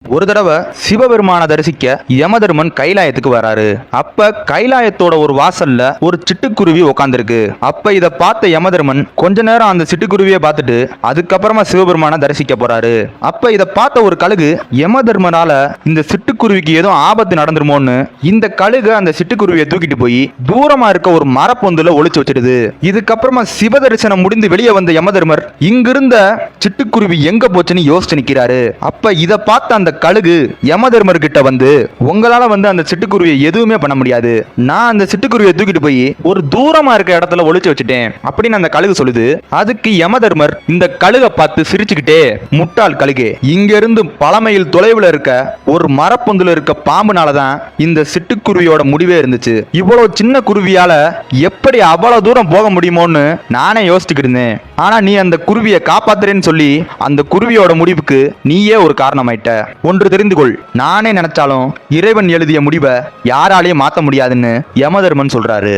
ஒரு தடவை சிவபெருமான தரிசிக்க யமதர்மன் கைலாயத்துக்கு வராரு. அப்ப கைலாயத்தோட ஒரு வாசல்ல ஒரு சிட்டுக்குருவி உக்காந்துருக்கு. அப்ப இத பார்த்த யமதர்மன் கொஞ்ச நேரம் அந்த சிட்டுக்குருவியை பார்த்துட்டு அதுக்கப்புறமா சிவபெருமான தரிசிக்க போறாரு. அப்ப இத பார்த்த ஒரு கழுகு யமதர்மனால இந்த சிட்டுக்குருவிக்கு ஏதோ ஆபத்து நடந்துருமோன்னு இந்த கழுகு அந்த சிட்டுக்குருவியை தூக்கிட்டு போய் தூரமா இருக்க ஒரு மரப்பொந்துல ஒளிச்சு வச்சிடுது. இதுக்கப்புறமா சிவ தரிசனம் முடிந்து வெளியே வந்த யமதர்மர் இங்கிருந்த சிட்டுக்குருவி எங்க போச்சுன்னு யோசிச்சு நிக்கிறாரு. அப்ப இத பார்த்த அந்த கழுகு யமதர்மர் கிட்ட வந்து, உங்களால அந்த சிட்டுக்குருவியை எதுவுமே பண்ண முடியாது, நான் அந்த சிட்டுக்குருவியை தூக்கிட்டு போய் ஒரு தூரமா இருக்க இடத்துல ஒளிச்சு வச்சுட்டேன் அப்படின்னு அந்த கழுகு சொல்லுது. அதுக்கு யமதர்மர் இந்த கழுகை பார்த்து சிரிச்சுக்கிட்டே, முட்டாள் கழுகே, இங்க இருந்து பல மைல் தொலைவுல இருக்க ஒரு மரப்பொந்துல இருக்க பாம்புனாலதான் இந்த சிட்டுக்குருவியோட முடிவே இருந்துச்சு. இவ்வளவு சின்ன குருவியால எப்படி அவ்வளவு தூரம் போக முடியுமோன்னு நானே யோசிச்சுக்கிட்டு இருந்தேன். ஆனா நீ அந்த குருவியை காப்பாத்துறேன்னு சொல்லி அந்த குருவியோட முடிவுக்கு நீயே ஒரு காரணமாயிட்ட. ஒன்று தெரிந்து கொள், நானே நினைச்சாலும் இறைவன் எழுதிய முடிவை யாராலையும் மாற்ற முடியாதுன்னு யமதர்மன் சொல்றாரு.